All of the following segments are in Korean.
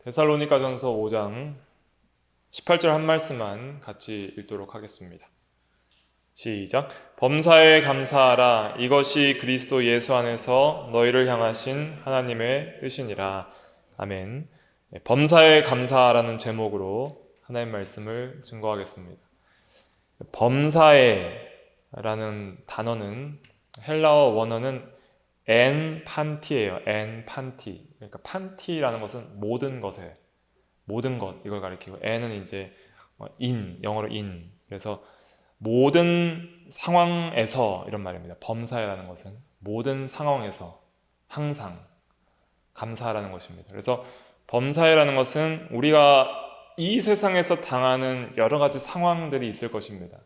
데살로니가전서 5장 18절 한 말씀만 같이 읽도록 하겠습니다. 시작. 범사에 감사하라. 이것이 그리스도 예수 안에서 너희를 향하신 하나님의 뜻이니라. 아멘. 범사에 감사하라는 제목으로 하나님 말씀을 증거하겠습니다. 범사에라는 단어는 헬라어 원어는 엔 판티예요. 엔 판티. 그러니까 판티라는 것은 모든 것에, 모든 것 이걸 가리키고, 엔은 이제 영어로 인. 그래서 모든 상황에서 이런 말입니다. 범사에라는 것은 모든 상황에서 항상 감사하라는 것입니다. 그래서 범사에라는 것은 우리가 이 세상에서 당하는 여러 가지 상황들이 있을 것입니다.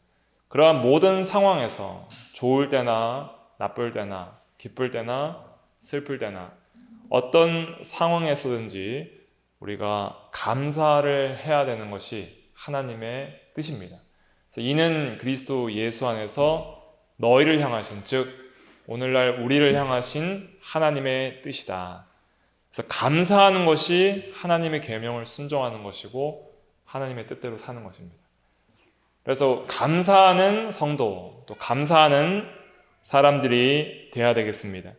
그러한 모든 상황에서 좋을 때나 나쁠 때나 기쁠 때나 슬플 때나 어떤 상황에서든지 우리가 감사를 해야 되는 것이 하나님의 뜻입니다. 그래서 이는 그리스도 예수 안에서 너희를 향하신, 즉 오늘날 우리를 향하신 하나님의 뜻이다. 그래서 감사하는 것이 하나님의 계명을 순종하는 것이고 하나님의 뜻대로 사는 것입니다. 그래서 감사하는 성도, 또 감사하는 사람들이 되어야 되겠습니다.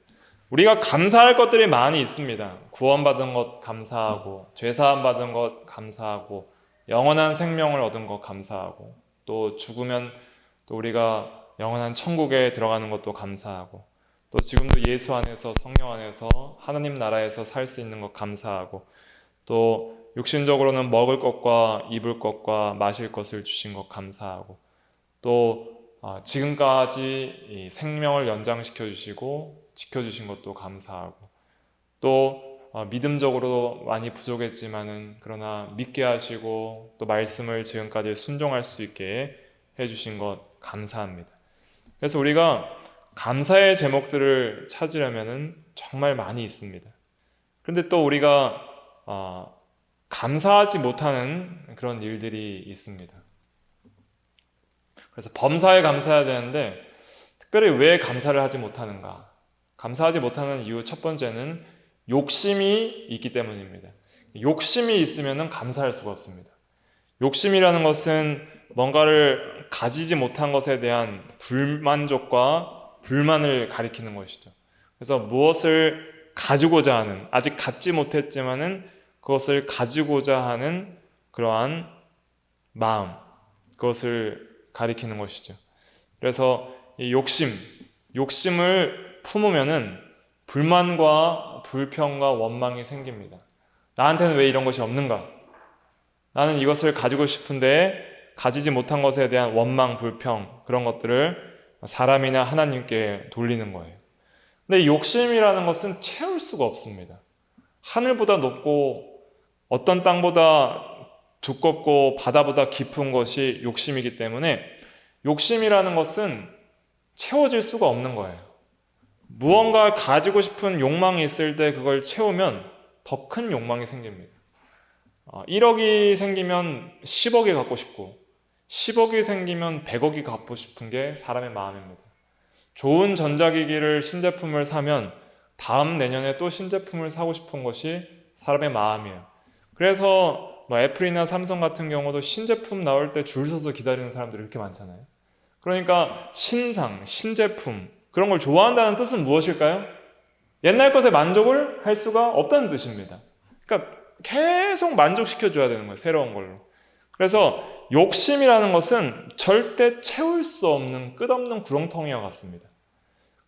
우리가 감사할 것들이 많이 있습니다. 구원받은 것 감사하고, 죄사함 받은 것 감사하고, 영원한 생명을 얻은 것 감사하고, 또 죽으면 또 우리가 영원한 천국에 들어가는 것도 감사하고, 또 지금도 예수 안에서, 성령 안에서 하나님 나라에서 살 수 있는 것 감사하고, 또 육신적으로는 먹을 것과 입을 것과 마실 것을 주신 것 감사하고, 또 지금까지 이 생명을 연장시켜 주시고 지켜주신 것도 감사하고, 또 믿음적으로 많이 부족했지만은 그러나 믿게 하시고 또 말씀을 지금까지 순종할 수 있게 해주신 것 감사합니다. 그래서 우리가 감사의 제목들을 찾으려면은 정말 많이 있습니다. 그런데 또 우리가 감사하지 못하는 그런 일들이 있습니다. 그래서 범사에 감사해야 되는데 특별히 왜 감사를 하지 못하는가? 감사하지 못하는 이유 첫 번째는 욕심이 있기 때문입니다. 욕심이 있으면 감사할 수가 없습니다. 욕심이라는 것은 뭔가를 가지지 못한 것에 대한 불만족과 불만을 가리키는 것이죠. 그래서 무엇을 가지고자 하는, 아직 갖지 못했지만은 그것을 가지고자 하는 그러한 마음, 그것을 가리키는 것이죠. 그래서 이 욕심을 품으면은 불만과 불평과 원망이 생깁니다. 나한테는 왜 이런 것이 없는가? 나는 이것을 가지고 싶은데 가지지 못한 것에 대한 원망, 불평, 그런 것들을 사람이나 하나님께 돌리는 거예요. 근데 욕심이라는 것은 채울 수가 없습니다. 하늘보다 높고 어떤 땅보다 두껍고 바다보다 깊은 것이 욕심이기 때문에 욕심이라는 것은 채워질 수가 없는 거예요. 무언가 가지고 싶은 욕망이 있을 때 그걸 채우면 더 큰 욕망이 생깁니다. 1억이 생기면 10억이 갖고 싶고 10억이 생기면 100억이 갖고 싶은 게 사람의 마음입니다. 좋은 전자기기를 신제품을 사면 다음 내년에 또 신제품을 사고 싶은 것이 사람의 마음이에요. 그래서 애플이나 삼성 같은 경우도 신제품 나올 때 줄 서서 기다리는 사람들이 이렇게 많잖아요. 그러니까 신상, 신제품 그런 걸 좋아한다는 뜻은 무엇일까요? 옛날 것에 만족을 할 수가 없다는 뜻입니다. 그러니까 계속 만족시켜줘야 되는 거예요. 새로운 걸로. 그래서 욕심이라는 것은 절대 채울 수 없는 끝없는 구렁텅이와 같습니다.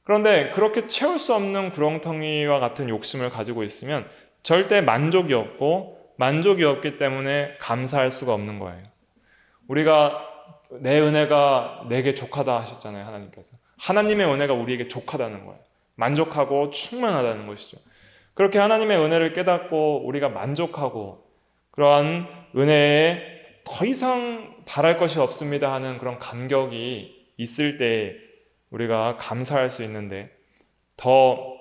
그런데 그렇게 채울 수 없는 구렁텅이와 같은 욕심을 가지고 있으면 절대 만족이 없고, 만족이 없기 때문에 감사할 수가 없는 거예요. 우리가 내 은혜가 내게 족하다 하셨잖아요. 하나님께서. 하나님의 은혜가 우리에게 족하다는 거예요. 만족하고 충만하다는 것이죠. 그렇게 하나님의 은혜를 깨닫고 우리가 만족하고 그러한 은혜에 더 이상 바랄 것이 없습니다 하는 그런 감격이 있을 때 우리가 감사할 수 있는데, 더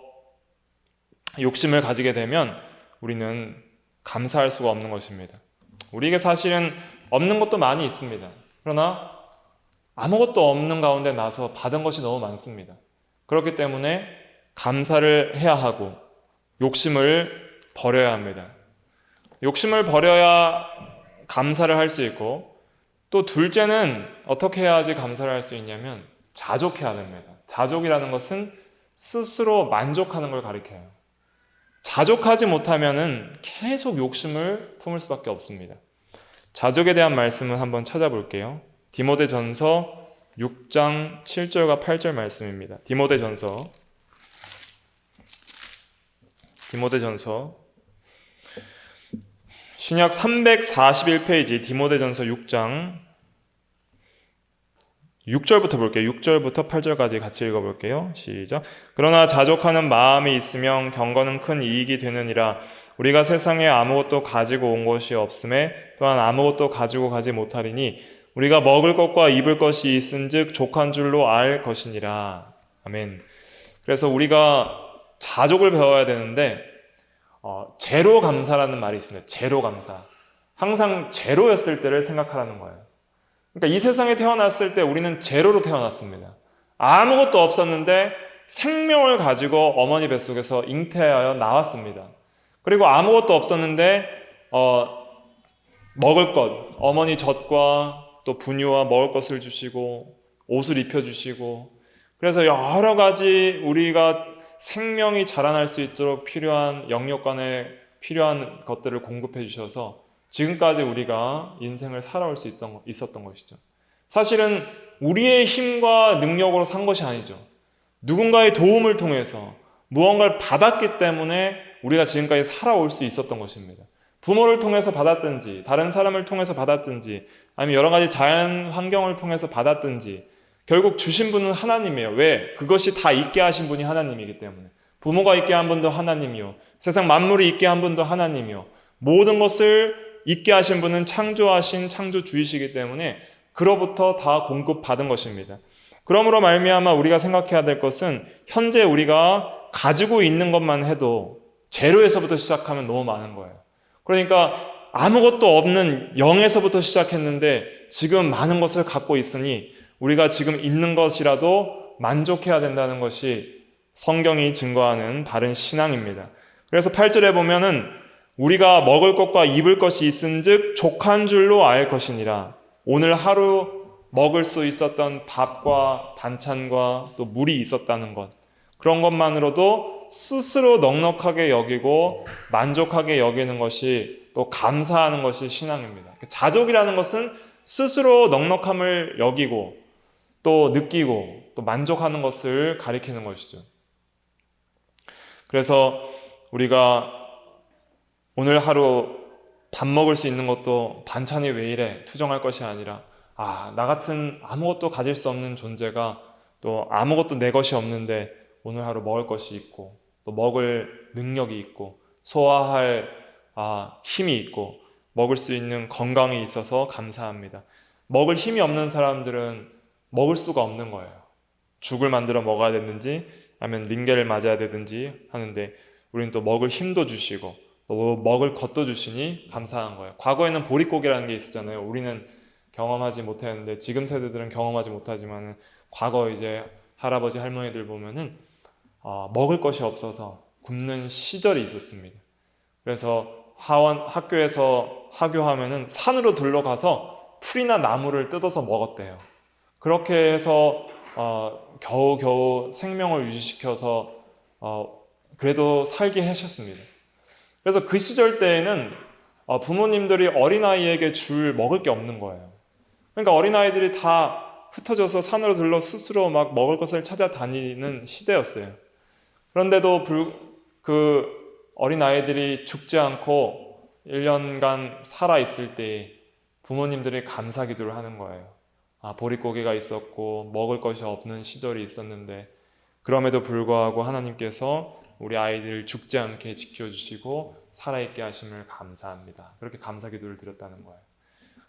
욕심을 가지게 되면 우리는 감사할 수가 없는 것입니다. 우리에게 사실은 없는 것도 많이 있습니다. 그러나 아무것도 없는 가운데 나서 받은 것이 너무 많습니다. 그렇기 때문에 감사를 해야 하고 욕심을 버려야 합니다. 욕심을 버려야 감사를 할 수 있고, 또 둘째는 어떻게 해야지 감사를 할 수 있냐면 자족해야 됩니다. 자족이라는 것은 스스로 만족하는 걸 가리켜요. 자족하지 못하면은 계속 욕심을 품을 수밖에 없습니다. 자족에 대한 말씀을 한번 찾아볼게요. 디모데전서 6장 7절과 8절 말씀입니다. 디모데전서 신약 341페이지 디모데전서 6장 6절부터 볼게요. 6절부터 8절까지 같이 읽어볼게요. 시작. 그러나 자족하는 마음이 있으면 경건은 큰 이익이 되느니라. 우리가 세상에 아무것도 가지고 온 것이 없음에 또한 아무것도 가지고 가지 못하리니 우리가 먹을 것과 입을 것이 있은즉 족한 줄로 알 것이니라. 아멘. 그래서 우리가 자족을 배워야 되는데 제로 감사라는 말이 있습니다. 제로 감사. 항상 제로였을 때를 생각하라는 거예요. 그러니까 이 세상에 태어났을 때 우리는 제로로 태어났습니다. 아무것도 없었는데 생명을 가지고 어머니 뱃속에서 잉태하여 나왔습니다. 그리고 아무것도 없었는데 먹을 것, 어머니 젖과 또 분유와 먹을 것을 주시고 옷을 입혀주시고, 그래서 여러 가지 우리가 생명이 자라날 수 있도록 필요한 영역간에 필요한 것들을 공급해 주셔서 지금까지 우리가 인생을 살아올 수 있었던 것이죠. 사실은 우리의 힘과 능력으로 산 것이 아니죠. 누군가의 도움을 통해서 무언가를 받았기 때문에 우리가 지금까지 살아올 수 있었던 것입니다. 부모를 통해서 받았든지 다른 사람을 통해서 받았든지 아니면 여러 가지 자연 환경을 통해서 받았든지 결국 주신 분은 하나님이에요. 왜? 그것이 다 있게 하신 분이 하나님이기 때문에. 부모가 있게 한 분도 하나님이요, 세상 만물이 있게 한 분도 하나님이요, 모든 것을 있게 하신 분은 창조하신 창조주이시기 때문에 그로부터 다 공급받은 것입니다. 그러므로 말미암아 우리가 생각해야 될 것은 현재 우리가 가지고 있는 것만 해도 제로에서부터 시작하면 너무 많은 거예요. 그러니까 아무것도 없는 0에서부터 시작했는데 지금 많은 것을 갖고 있으니 우리가 지금 있는 것이라도 만족해야 된다는 것이 성경이 증거하는 바른 신앙입니다. 그래서 8절에 보면은 우리가 먹을 것과 입을 것이 있은즉 족한 줄로 알 것이니라. 오늘 하루 먹을 수 있었던 밥과 반찬과 또 물이 있었다는 것, 그런 것만으로도 스스로 넉넉하게 여기고 만족하게 여기는 것이, 또 감사하는 것이 신앙입니다. 자족이라는 것은 스스로 넉넉함을 여기고 또 느끼고 또 만족하는 것을 가리키는 것이죠. 그래서 우리가 오늘 하루 밥 먹을 수 있는 것도 반찬이 왜 이래 투정할 것이 아니라, 나 같은 아무것도 가질 수 없는 존재가 또 아무것도 내 것이 없는데 오늘 하루 먹을 것이 있고 또 먹을 능력이 있고 소화할 힘이 있고 먹을 수 있는 건강이 있어서 감사합니다. 먹을 힘이 없는 사람들은 먹을 수가 없는 거예요. 죽을 만들어 먹어야 되든지 아니면 링게를 맞아야 되든지 하는데 우리는 또 먹을 힘도 주시고 또 먹을 것도 주시니 감사한 거예요. 과거에는 보릿고개라는 게 있었잖아요. 우리는 경험하지 못했는데 지금 세대들은 경험하지 못하지만 과거 이제 할아버지 할머니들 보면은 먹을 것이 없어서 굶는 시절이 있었습니다. 그래서 학교에서 하교하면은 산으로 들러가서 풀이나 나무를 뜯어서 먹었대요. 그렇게 해서 겨우겨우 생명을 유지시켜서 그래도 살게 하셨습니다. 그래서 그 시절 때에는 부모님들이 어린아이에게 줄 먹을 게 없는 거예요. 그러니까 어린아이들이 다 흩어져서 산으로 들러 스스로 막 먹을 것을 찾아다니는 시대였어요. 그런데도 그 어린아이들이 죽지 않고 1년간 살아있을 때 부모님들이 감사 기도를 하는 거예요. 보릿고개가 있었고 먹을 것이 없는 시절이 있었는데 그럼에도 불구하고 하나님께서 우리 아이들을 죽지 않게 지켜주시고 살아있게 하심을 감사합니다. 그렇게 감사 기도를 드렸다는 거예요.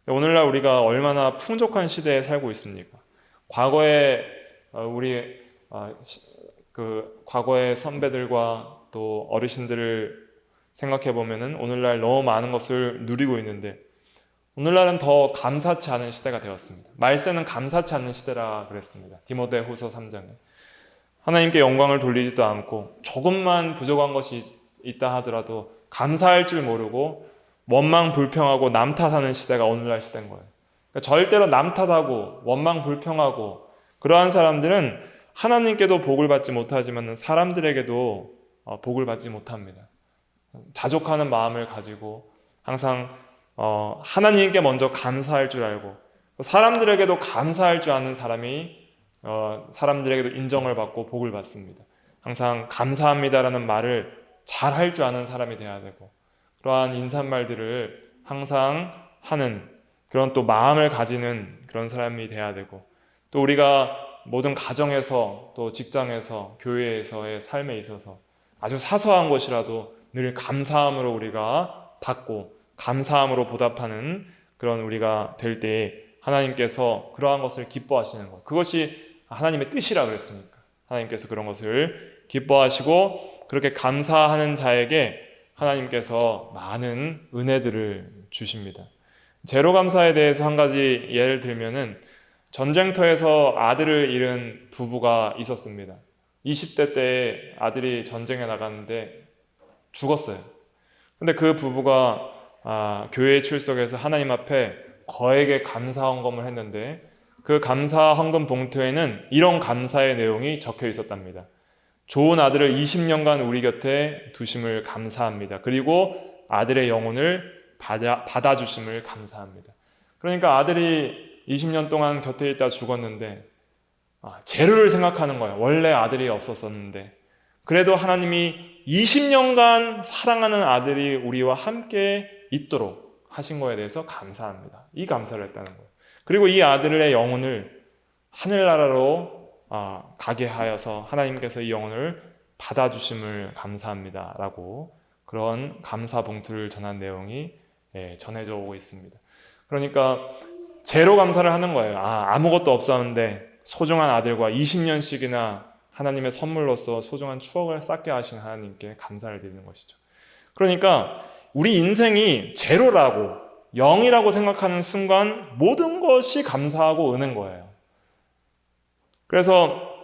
오늘날 우리가 얼마나 풍족한 시대에 살고 있습니까? 과거에 우리 과거의 선배들과 또 어르신들을 생각해 보면은 오늘날 너무 많은 것을 누리고 있는데 오늘날은 더 감사치 않은 시대가 되었습니다. 말세는 감사치 않는 시대라 그랬습니다. 디모데후서 3장에 하나님께 영광을 돌리지도 않고 조금만 부족한 것이 있다 하더라도 감사할 줄 모르고 원망 불평하고 남 탓하는 시대가 오늘날 시대인 거예요. 그러니까 절대로 남 탓하고 원망 불평하고 그러한 사람들은 하나님께도 복을 받지 못하지만 사람들에게도 복을 받지 못합니다. 자족하는 마음을 가지고 항상 하나님께 먼저 감사할 줄 알고 사람들에게도 감사할 줄 아는 사람이 사람들에게도 인정을 받고 복을 받습니다. 항상 감사합니다라는 말을 잘 할 줄 아는 사람이 돼야 되고 그러한 인사말들을 항상 하는 그런 또 마음을 가지는 그런 사람이 돼야 되고 또 우리가 모든 가정에서 또 직장에서 교회에서의 삶에 있어서 아주 사소한 것이라도 늘 감사함으로 우리가 받고 감사함으로 보답하는 그런 우리가 될 때에 하나님께서 그러한 것을 기뻐하시는 것, 그것이 하나님의 뜻이라 그랬으니까 하나님께서 그런 것을 기뻐하시고 그렇게 감사하는 자에게 하나님께서 많은 은혜들을 주십니다. 제로감사에 대해서 한 가지 예를 들면은 전쟁터에서 아들을 잃은 부부가 있었습니다. 20대 때에 아들이 전쟁에 나갔는데 죽었어요. 근데 그 부부가 교회에 출석해서 하나님 앞에 거액의 감사 헌금을 했는데 그 감사 헌금 봉투에는 이런 감사의 내용이 적혀 있었답니다. 좋은 아들을 20년간 우리 곁에 두심을 감사합니다. 그리고 아들의 영혼을 받아주심을 감사합니다. 그러니까 아들이 20년 동안 곁에 있다 죽었는데 재료를 생각하는 거예요. 원래 아들이 없었었는데 그래도 하나님이 20년간 사랑하는 아들이 우리와 함께 있도록 하신 거에 대해서 감사합니다. 이 감사를 했다는 거예요. 그리고 이 아들의 영혼을 하늘나라로 가게 하여서 하나님께서 이 영혼을 받아주심을 감사합니다 라고 그런 감사 봉투를 전한 내용이 전해져 오고 있습니다. 그러니까 제로 감사를 하는 거예요. 아무것도 없었는데 소중한 아들과 20년씩이나 하나님의 선물로서 소중한 추억을 쌓게 하신 하나님께 감사를 드리는 것이죠. 그러니까 우리 인생이 제로라고 0이라고 생각하는 순간 모든 것이 감사하고 은혜인 거예요. 그래서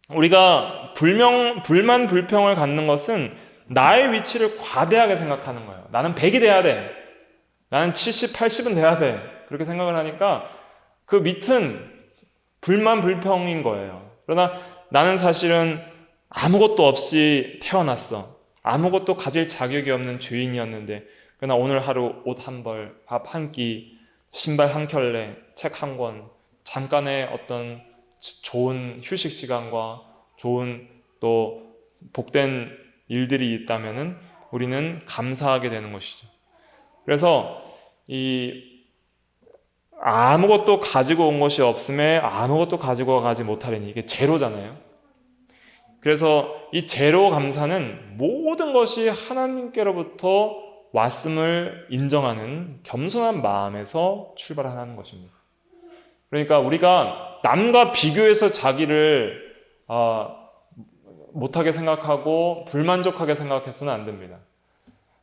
우리가 불만 불평을 갖는 것은 나의 위치를 과대하게 생각하는 거예요. 나는 100이 돼야 돼. 나는 70, 80은 돼야 돼. 그렇게 생각을 하니까 그 밑은 불만 불평인 거예요. 그러나 나는 사실은 아무것도 없이 태어났어. 아무것도 가질 자격이 없는 죄인이었는데 그러나 오늘 하루 옷 한 벌, 밥 한 끼, 신발 한 켤레, 책 한 권, 잠깐의 어떤 좋은 휴식 시간과 좋은 또 복된 일들이 있다면은 우리는 감사하게 되는 것이죠. 그래서 아무것도 가지고 온 것이 없음에 아무것도 가지고 가지 못하리니 이게 제로잖아요. 그래서 이 제로 감사는 모든 것이 하나님께로부터 왔음을 인정하는 겸손한 마음에서 출발하는 것입니다. 그러니까 우리가 남과 비교해서 자기를 못하게 생각하고 불만족하게 생각해서는 안 됩니다.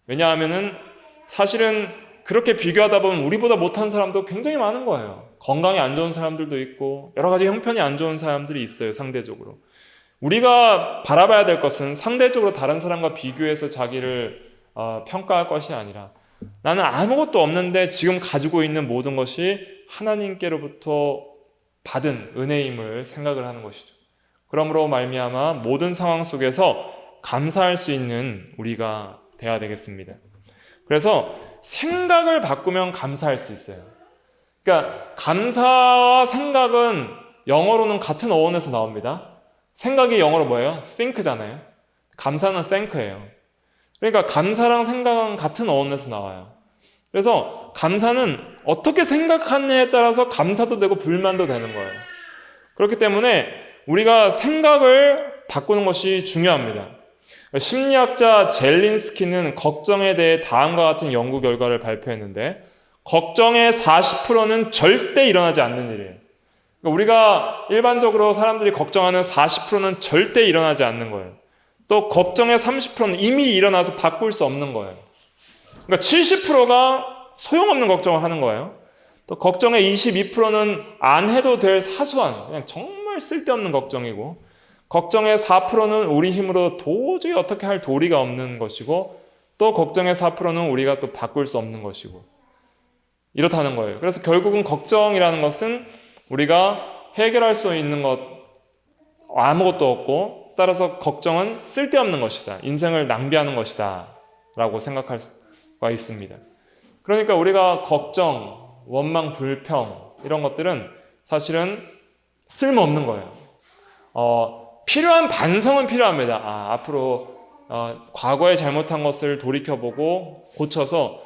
왜냐하면은 사실은 그렇게 비교하다 보면 우리보다 못한 사람도 굉장히 많은 거예요. 건강이 안 좋은 사람들도 있고 여러 가지 형편이 안 좋은 사람들이 있어요. 상대적으로. 우리가 바라봐야 될 것은 상대적으로 다른 사람과 비교해서 자기를 평가할 것이 아니라 나는 아무것도 없는데 지금 가지고 있는 모든 것이 하나님께로부터 받은 은혜임을 생각을 하는 것이죠. 그러므로 말미암아 모든 상황 속에서 감사할 수 있는 우리가 돼야 되겠습니다. 그래서 생각을 바꾸면 감사할 수 있어요. 그러니까 감사와 생각은 영어로는 같은 어원에서 나옵니다. 생각이 영어로 뭐예요? think잖아요. 감사는 thank예요. 그러니까 감사랑 생각은 같은 어원에서 나와요. 그래서 감사는 어떻게 생각하느냐에 따라서 감사도 되고 불만도 되는 거예요. 그렇기 때문에 우리가 생각을 바꾸는 것이 중요합니다. 심리학자 젤린스키는 걱정에 대해 다음과 같은 연구 결과를 발표했는데 걱정의 40%는 절대 일어나지 않는 일이에요. 우리가 일반적으로 사람들이 걱정하는 40%는 절대 일어나지 않는 거예요. 또 걱정의 30%는 이미 일어나서 바꿀 수 없는 거예요. 그러니까 70%가 소용없는 걱정을 하는 거예요. 또 걱정의 22%는 안 해도 될 사소한 그냥 정말 쓸데없는 걱정이고 걱정의 4%는 우리 힘으로 도저히 어떻게 할 도리가 없는 것이고 또 걱정의 4%는 우리가 또 바꿀 수 없는 것이고 이렇다는 거예요. 그래서 결국은 걱정이라는 것은 우리가 해결할 수 있는 것 아무것도 없고 따라서 걱정은 쓸데없는 것이다. 인생을 낭비하는 것이다 라고 생각할 수가 있습니다. 그러니까 우리가 걱정, 원망, 불평 이런 것들은 사실은 쓸모없는 거예요. 필요한 반성은 필요합니다. 앞으로 과거에 잘못한 것을 돌이켜보고 고쳐서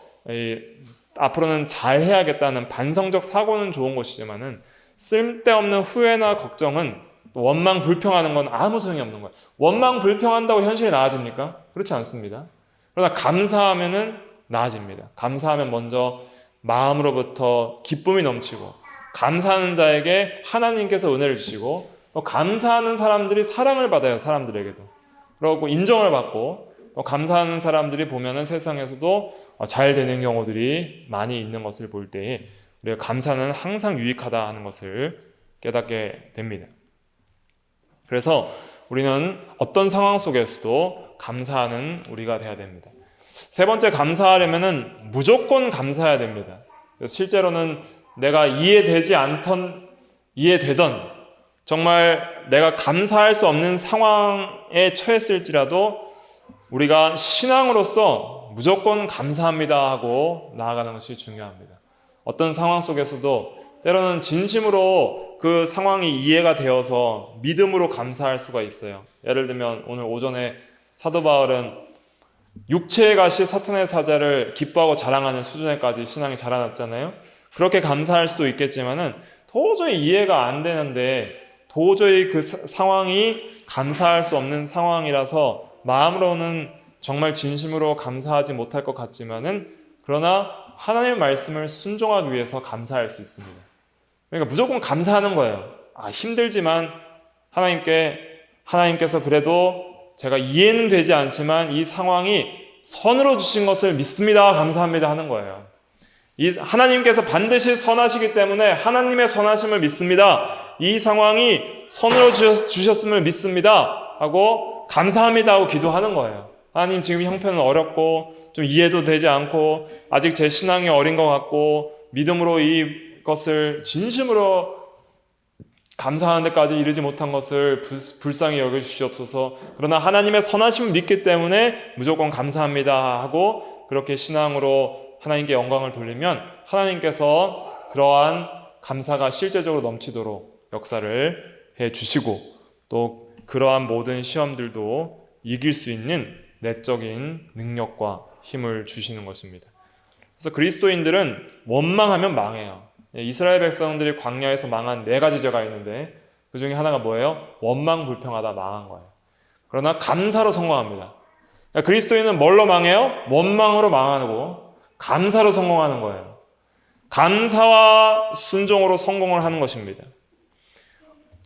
앞으로는 잘 해야겠다는 반성적 사고는 좋은 것이지만은 쓸데없는 후회나 걱정은 원망 불평하는 건 아무 소용이 없는 거예요. 원망 불평한다고 현실이 나아집니까? 그렇지 않습니다. 그러나 감사하면은 나아집니다. 감사하면 먼저 마음으로부터 기쁨이 넘치고 감사하는 자에게 하나님께서 은혜를 주시고 또 감사하는 사람들이 사랑을 받아요. 사람들에게도. 그리고 인정을 받고 또 감사하는 사람들이 보면은 세상에서도 잘 되는 경우들이 많이 있는 것을 볼 때에 우리가 감사는 항상 유익하다 하는 것을 깨닫게 됩니다. 그래서 우리는 어떤 상황 속에서도 감사하는 우리가 돼야 됩니다. 세 번째, 감사하려면은 무조건 감사해야 됩니다. 실제로는 내가 이해되던 정말 내가 감사할 수 없는 상황에 처했을지라도 우리가 신앙으로서 무조건 감사합니다 하고 나아가는 것이 중요합니다. 어떤 상황 속에서도 때로는 진심으로 그 상황이 이해가 되어서 믿음으로 감사할 수가 있어요. 예를 들면 오늘 오전에 사도 바울은 육체의 가시 사탄의 사자를 기뻐하고 자랑하는 수준에까지 신앙이 자라났잖아요. 그렇게 감사할 수도 있겠지만은 도저히 이해가 안 되는데 도저히 그 상황이 감사할 수 없는 상황이라서 마음으로는 정말 진심으로 감사하지 못할 것 같지만은 그러나 하나님의 말씀을 순종하기 위해서 감사할 수 있습니다. 그러니까 무조건 감사하는 거예요. 힘들지만 하나님께서 그래도 제가 이해는 되지 않지만 이 상황이 선으로 주신 것을 믿습니다. 감사합니다 하는 거예요. 하나님께서 반드시 선하시기 때문에 하나님의 선하심을 믿습니다. 이 상황이 선으로 주셨음을 믿습니다 하고 감사합니다 하고 기도하는 거예요. 하나님, 지금 형편은 어렵고 좀 이해도 되지 않고 아직 제 신앙이 어린 것 같고 믿음으로 이것을 진심으로 감사하는 데까지 이르지 못한 것을 불쌍히 여겨주시옵소서. 그러나 하나님의 선하심을 믿기 때문에 무조건 감사합니다 하고 그렇게 신앙으로 하나님께 영광을 돌리면 하나님께서 그러한 감사가 실제적으로 넘치도록 역사를 해주시고 또 그러한 모든 시험들도 이길 수 있는 내적인 능력과 힘을 주시는 것입니다. 그래서 그리스도인들은 원망하면 망해요. 이스라엘 백성들이 광야에서 망한 4가지 죄가 있는데 그 중에 하나가 뭐예요? 원망 불평하다 망한 거예요. 그러나 감사로 성공합니다. 그리스도인은 뭘로 망해요? 원망으로 망하고 감사로 성공하는 거예요. 감사와 순종으로 성공을 하는 것입니다.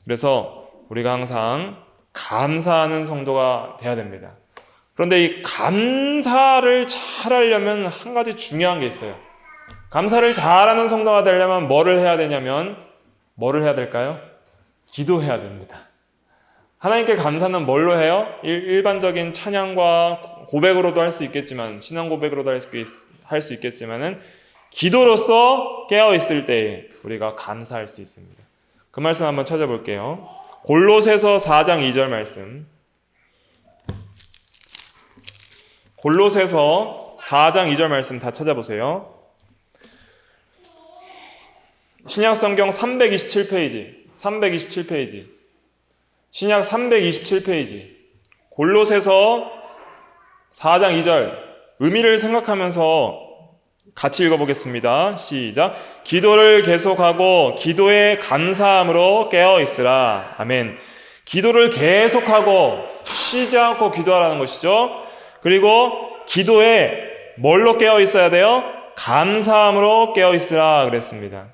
그래서 우리가 항상 감사하는 성도가 돼야 됩니다. 그런데 이 감사를 잘하려면 한 가지 중요한 게 있어요. 감사를 잘하는 성도가 되려면 뭐를 해야 되냐면 뭐를 해야 될까요? 기도해야 됩니다. 하나님께 감사는 뭘로 해요? 일반적인 찬양과 고백으로도 할 수 있겠지만 신앙 고백으로도 할 수 있겠지만은 기도로서 깨어있을 때에 우리가 감사할 수 있습니다. 그 말씀 한번 찾아볼게요. 골로새서 4장 2절 말씀. 골로새서 4장 2절 말씀 다 찾아보세요. 신약 성경 327페이지. 신약 327페이지. 골로새서 4장 2절. 의미를 생각하면서 같이 읽어보겠습니다. 시작. 기도를 계속하고 기도에 감사함으로 깨어있으라. 아멘. 기도를 계속하고 쉬지 않고 기도하라는 것이죠. 그리고 기도에 뭘로 깨어있어야 돼요? 감사함으로 깨어있으라 그랬습니다.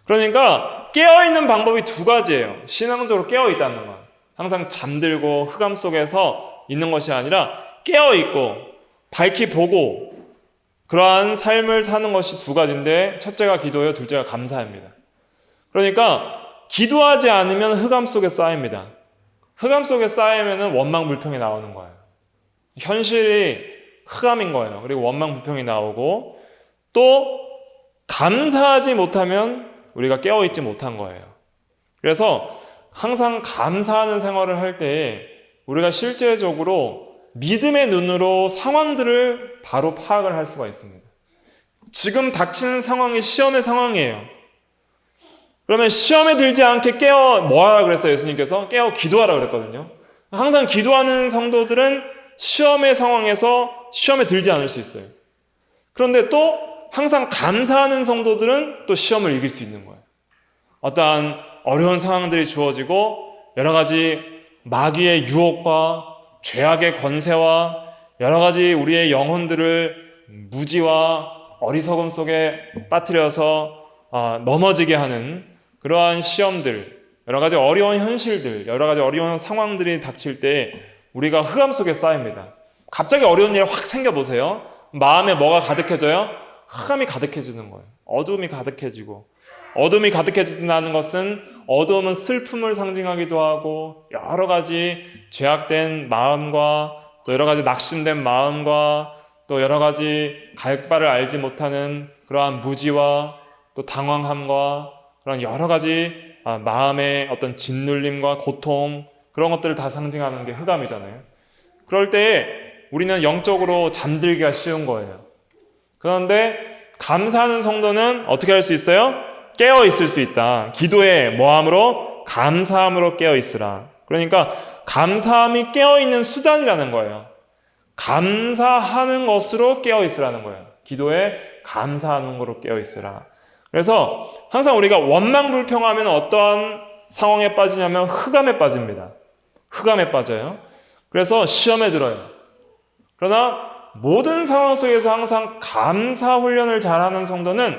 그러니까 깨어있는 방법이 2가지예요. 신앙적으로 깨어있다는 건 항상 잠들고 흑암 속에서 있는 것이 아니라 깨어있고 밝히 보고 그러한 삶을 사는 것이 2가지인데 첫째가 기도예요. 둘째가 감사입니다. 그러니까 기도하지 않으면 흑암 속에 쌓입니다. 흑암 속에 쌓이면 원망 불평이 나오는 거예요. 현실이 흑암인 거예요. 그리고 원망 불평이 나오고 또 감사하지 못하면 우리가 깨어있지 못한 거예요. 그래서 항상 감사하는 생활을 할 때 우리가 실제적으로 믿음의 눈으로 상황들을 바로 파악을 할 수가 있습니다. 지금 닥치는 상황이 시험의 상황이에요. 그러면 시험에 들지 않게 뭐하라 그랬어요? 예수님께서 깨어 기도하라 그랬거든요. 항상 기도하는 성도들은 시험의 상황에서 시험에 들지 않을 수 있어요. 그런데 또 항상 감사하는 성도들은 또 시험을 이길 수 있는 거예요. 어떠한 어려운 상황들이 주어지고 여러 가지 마귀의 유혹과 죄악의 권세와 여러 가지 우리의 영혼들을 무지와 어리석음 속에 빠뜨려서 넘어지게 하는 그러한 시험들, 여러 가지 어려운 현실들, 여러 가지 어려운 상황들이 닥칠 때 우리가 흑암 속에 쌓입니다. 갑자기 어려운 일 확 생겨보세요. 마음에 뭐가 가득해져요? 흑암이 가득해지는 거예요. 어두움이 가득해지고, 어둠이 가득해진다는 것은 어두움은 슬픔을 상징하기도 하고 여러 가지 죄악된 마음과 또 여러 가지 낙심된 마음과 또 여러 가지 갈 바를 알지 못하는 그러한 무지와 또 당황함과 그런 여러 가지 마음의 어떤 짓눌림과 고통, 그런 것들을 다 상징하는 게 흑암이잖아요. 그럴 때 우리는 영적으로 잠들기가 쉬운 거예요. 그런데 감사하는 성도는 어떻게 할 수 있어요? 깨어 있을 수 있다. 기도에 뭐함으로? 감사함으로 깨어 있으라. 그러니까 감사함이 깨어 있는 수단이라는 거예요. 감사하는 것으로 깨어 있으라는 거예요. 기도에 감사하는 것으로 깨어 있으라. 그래서 항상 우리가 원망불평하면 어떠한 상황에 빠지냐면 흑암에 빠집니다. 흑암에 빠져요. 그래서 시험에 들어요. 그러나 모든 상황 속에서 항상 감사 훈련을 잘하는 성도는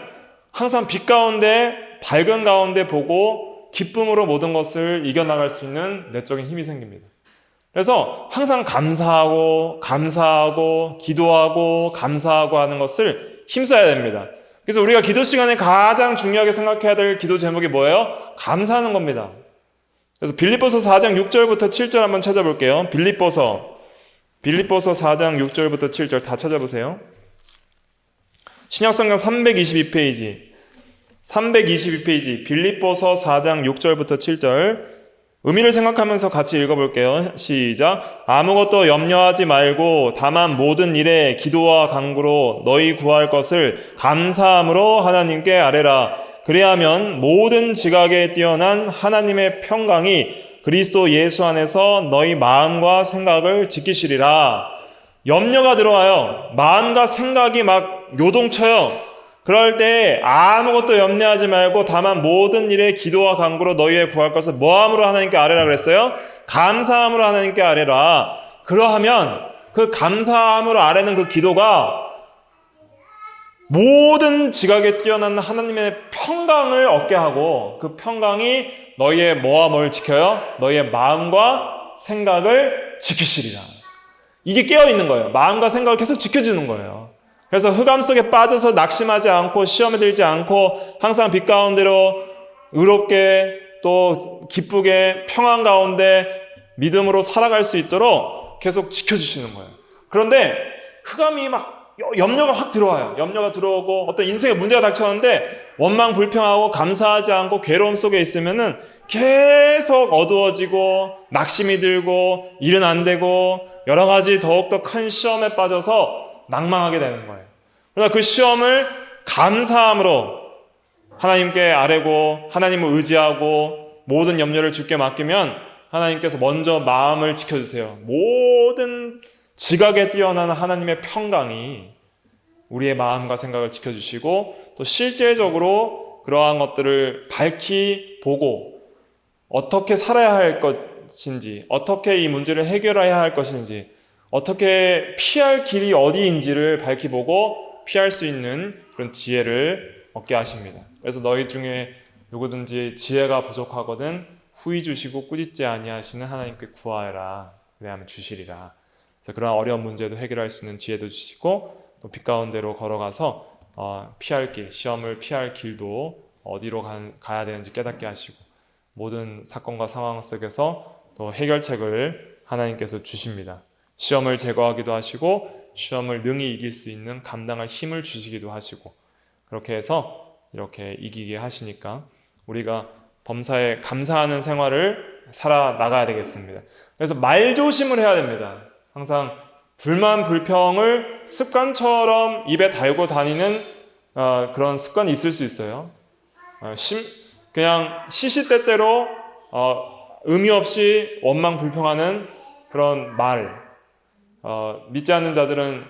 항상 빛 가운데, 밝은 가운데 보고 기쁨으로 모든 것을 이겨나갈 수 있는 내적인 힘이 생깁니다. 그래서 항상 감사하고 기도하고 감사하고 하는 것을 힘써야 됩니다. 그래서 우리가 기도 시간에 가장 중요하게 생각해야 될 기도 제목이 뭐예요? 감사하는 겁니다. 그래서 빌립보서 4장 6절부터 7절 한번 찾아볼게요. 빌립보서 4장 6절부터 7절 다 찾아보세요. 신약성경 322페이지 빌립보서 4장 6절부터 7절 의미를 생각하면서 같이 읽어볼게요. 시작. 아무것도 염려하지 말고 다만 모든 일에 기도와 간구로 너희 구할 것을 감사함으로 하나님께 아뢰라. 그리하면 모든 지각에 뛰어난 하나님의 평강이 그리스도 예수 안에서 너희 마음과 생각을 지키시리라. 염려가 들어와요. 마음과 생각이 막 요동쳐요. 그럴 때 아무것도 염려하지 말고 다만 모든 일에 기도와 간구로 너희의 구할 것을 뭐함으로 하나님께 아뢰라 그랬어요? 감사함으로 하나님께 아뢰라. 그러하면 그 감사함으로 아뢰는 그 기도가 모든 지각에 뛰어난 하나님의 평강을 얻게 하고 그 평강이 너희의 뭐와 뭘 지켜요? 너희의 마음과 생각을 지키시리라. 이게 깨어있는 거예요. 마음과 생각을 계속 지켜주는 거예요. 그래서 흑암 속에 빠져서 낙심하지 않고 시험에 들지 않고 항상 빛 가운데로 의롭게 또 기쁘게 평안 가운데 믿음으로 살아갈 수 있도록 계속 지켜주시는 거예요. 그런데 흑암이 막 염려가 확 들어와요. 염려가 들어오고 어떤 인생에 문제가 닥쳤는데 원망 불평하고 감사하지 않고 괴로움 속에 있으면은 계속 어두워지고 낙심이 들고 일은 안 되고 여러 가지 더욱더 큰 시험에 빠져서 낭망하게 되는 거예요. 그러나 그 시험을 감사함으로 하나님께 아뢰고 하나님을 의지하고 모든 염려를 주께 맡기면 하나님께서 먼저 마음을 지켜주세요. 모든 지각에 뛰어난 하나님의 평강이 우리의 마음과 생각을 지켜주시고 또 실제적으로 그러한 것들을 밝히 보고 어떻게 살아야 할 것인지 어떻게 이 문제를 해결해야 할 것인지 어떻게 피할 길이 어디인지를 밝히 보고 피할 수 있는 그런 지혜를 얻게 하십니다. 그래서 너희 중에 누구든지 지혜가 부족하거든 후히 주시고 꾸짖지 아니하시는 하나님께 구하여라. 그래야만 주시리라. 그래서 그런 어려운 문제도 해결할 수 있는 지혜도 주시고 또 빛 가운데로 걸어가서 피할 길, 시험을 피할 길도 어디로 가야 되는지 깨닫게 하시고 모든 사건과 상황 속에서 또 해결책을 하나님께서 주십니다. 시험을 제거하기도 하시고 시험을 능히 이길 수 있는 감당할 힘을 주시기도 하시고, 그렇게 해서 이렇게 이기게 하시니까 우리가 범사에 감사하는 생활을 살아나가야 되겠습니다. 그래서 말조심을 해야 됩니다. 항상 불만 불평을 습관처럼 입에 달고 다니는 그런 습관이 있을 수 있어요. 그냥 시시때때로 의미 없이 원망 불평하는 그런 말, 믿지 않는 자들은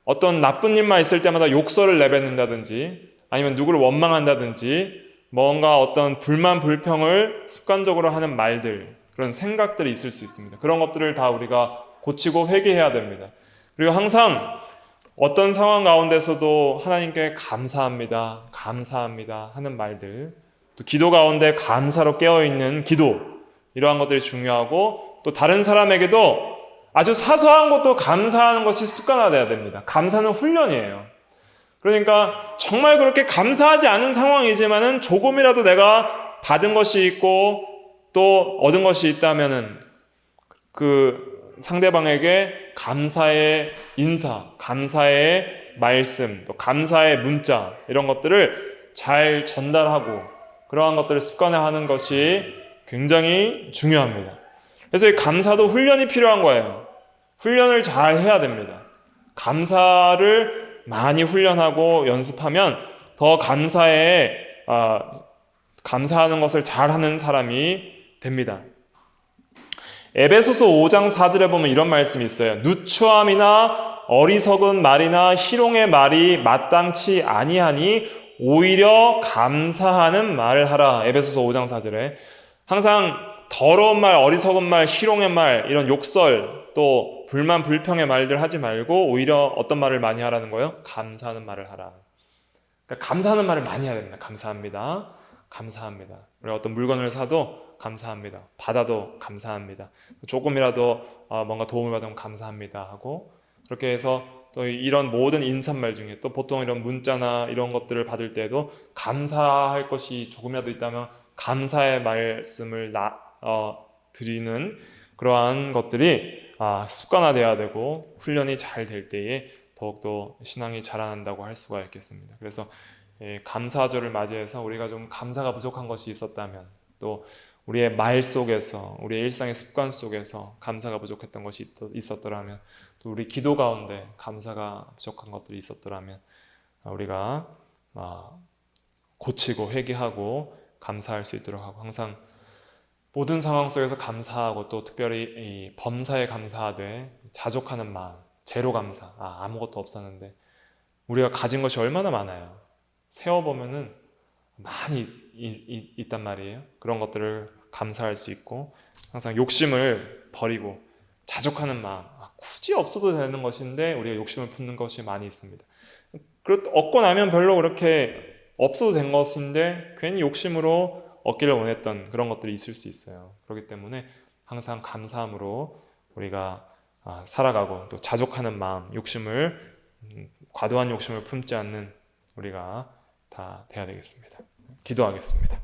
어떤 나쁜 일만 있을 때마다 욕설을 내뱉는다든지 아니면 누구를 원망한다든지 뭔가 어떤 불만 불평을 습관적으로 하는 말들, 그런 생각들이 있을 수 있습니다. 그런 것들을 다 우리가 고치고 회개해야 됩니다. 그리고 항상 어떤 상황 가운데서도 하나님께 감사합니다, 감사합니다 하는 말들, 또 기도 가운데 감사로 깨어있는 기도, 이러한 것들이 중요하고, 또 다른 사람에게도 아주 사소한 것도 감사하는 것이 습관화되어야 됩니다. 감사는 훈련이에요. 그러니까 정말 그렇게 감사하지 않은 상황이지만은 조금이라도 내가 받은 것이 있고 또 얻은 것이 있다면은 그 상대방에게 감사의 인사, 감사의 말씀, 또 감사의 문자, 이런 것들을 잘 전달하고 그러한 것들을 습관화하는 것이 굉장히 중요합니다. 그래서 이 감사도 훈련이 필요한 거예요. 훈련을 잘 해야 됩니다. 감사를 많이 훈련하고 연습하면 더 감사하는 것을 잘하는 사람이 됩니다. 에베소서 5장 4절에 보면 이런 말씀이 있어요. 누추함이나 어리석은 말이나 희롱의 말이 마땅치 아니하니 오히려 감사하는 말을 하라. 에베소서 5장 4절에 항상 더러운 말, 어리석은 말, 희롱의 말, 이런 욕설, 또 불만 불평의 말들 하지 말고 오히려 어떤 말을 많이 하라는 거예요? 감사하는 말을 하라. 그러니까 감사하는 말을 많이 해야 됩니다. 감사합니다, 감사합니다. 우리가 어떤 물건을 사도 감사합니다, 받아도 감사합니다, 조금이라도 뭔가 도움을 받으면 감사합니다 하고, 그렇게 해서 또 이런 모든 인사말 중에 또 보통 이런 문자나 이런 것들을 받을 때도 감사할 것이 조금이라도 있다면 감사의 말씀을 드리는 그러한 것들이 습관화되어야 되고, 훈련이 잘 될 때에 더욱더 신앙이 자라난다고 할 수가 있겠습니다. 그래서 감사절을 맞이해서 우리가 좀 감사가 부족한 것이 있었다면, 또 우리의 말 속에서, 우리의 일상의 습관 속에서 감사가 부족했던 것이 있었더라면, 또 우리 기도 가운데 감사가 부족한 것들이 있었더라면 우리가 고치고 회개하고 감사할 수 있도록 하고, 항상 모든 상황 속에서 감사하고, 또 특별히 이 범사에 감사하되 자족하는 마음, 제로 감사. 아무것도 없었는데 우리가 가진 것이 얼마나 많아요. 세어보면은 많이 있단 말이에요. 그런 것들을 감사할 수 있고, 항상 욕심을 버리고 자족하는 마음. 굳이 없어도 되는 것인데 우리가 욕심을 품는 것이 많이 있습니다. 얻고 나면 별로 그렇게 없어도 된 것인데 괜히 욕심으로 얻기를 원했던 그런 것들이 있을 수 있어요. 그렇기 때문에 항상 감사함으로 우리가 살아가고, 또 자족하는 마음, 과도한 욕심을 품지 않는 우리가 다 돼야 되겠습니다. 기도하겠습니다.